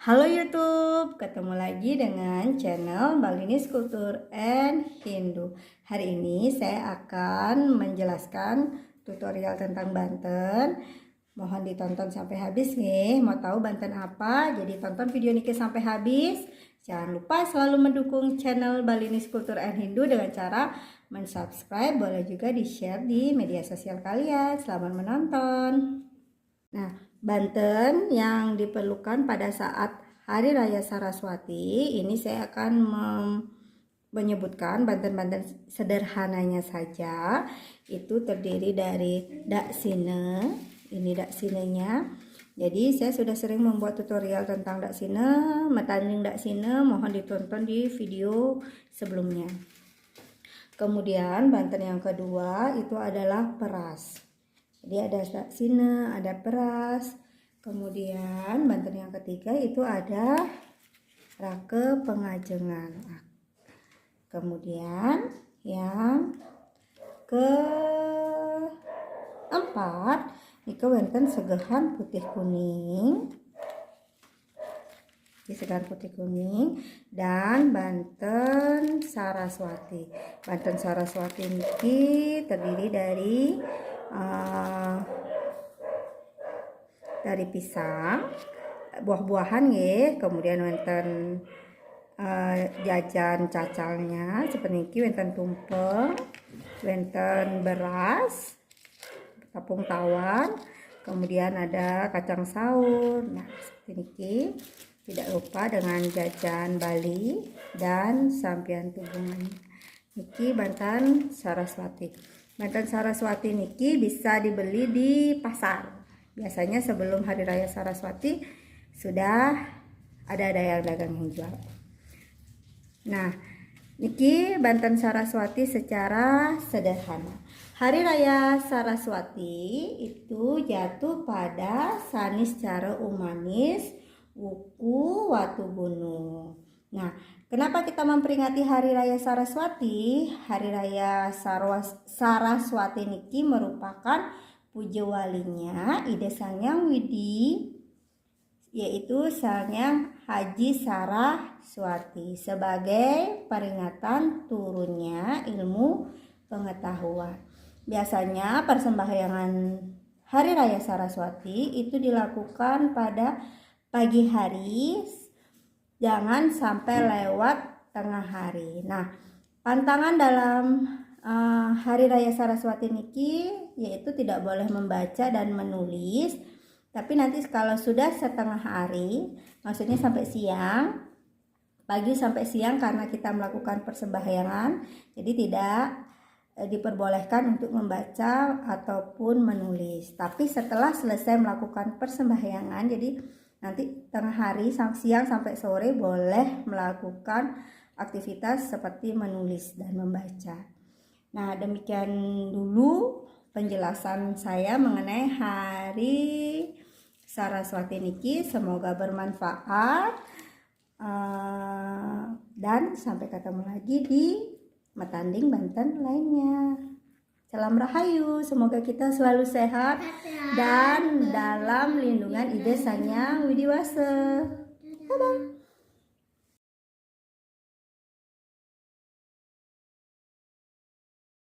Halo YouTube, ketemu lagi dengan channel Balinis Kultur and Hindu. Hari ini saya akan menjelaskan tutorial tentang Banten. Mohon ditonton sampai habis nih. Mau tahu Banten apa? Jadi tonton video ini sampai habis. Jangan lupa selalu mendukung channel Balinis Kultur and Hindu dengan cara mensubscribe. Boleh juga di-share di media sosial kalian. Selamat menonton. Nah, Banten yang diperlukan pada saat Hari Raya Saraswati, ini saya akan menyebutkan Banten-Banten sederhananya saja. Itu terdiri dari daksine, ini daksinenya. Jadi saya sudah sering membuat tutorial tentang daksine, metanding daksine, mohon ditonton di video sebelumnya. Kemudian Banten yang kedua itu adalah peras. Jadi ada daksine, ada peras. Kemudian Banten yang ketiga itu ada rake pengajengan. Kemudian yang keempat itu Banten segehan putih kuning. Di segehan putih kuning dan Banten Saraswati. Banten Saraswati ini terdiri dari pisang, buah-buahan ya, kemudian wonten jajan cacalnya seperti ini, wonten tumpeng, wonten beras, tepung tawar, kemudian ada kacang saur. Nah, seperti ini. Tidak lupa dengan jajan Bali dan sampian tubungan. Niki Banten Saraswati. Banten Saraswati niki bisa dibeli di pasar. Biasanya sebelum Hari Raya Saraswati sudah ada yang dagang yang jual. Nah, niki Banten Saraswati secara sederhana. Hari Raya Saraswati itu jatuh pada Sanis Cara Umanis Wuku Watu Gunung. Nah, kenapa kita memperingati Hari Raya Saraswati? Hari Raya Saraswati niki merupakan puja walinya Ida Sangyang Widi, yaitu Sangyang Haji Saraswati, sebagai peringatan turunnya ilmu pengetahuan. Biasanya persembahyangan Hari Raya Saraswati itu dilakukan pada pagi hari, jangan sampai lewat tengah hari. Nah, pantangan dalam Hari Raya Saraswati niki yaitu tidak boleh membaca dan menulis. Tapi nanti kalau sudah setengah hari, maksudnya sampai siang, pagi sampai siang, karena kita melakukan persembahyangan, jadi tidak diperbolehkan untuk membaca ataupun menulis. Tapi setelah selesai melakukan persembahyangan, jadi nanti tengah hari, siang sampai sore boleh melakukan aktivitas seperti menulis dan membaca. Nah, demikian dulu penjelasan saya mengenai Hari Saraswati niki. Semoga bermanfaat dan sampai ketemu lagi di metanding Banten lainnya. Salam Rahayu, semoga kita selalu sehat dan dalam lindungan Ida Sangyang Widiwase. Bye-bye.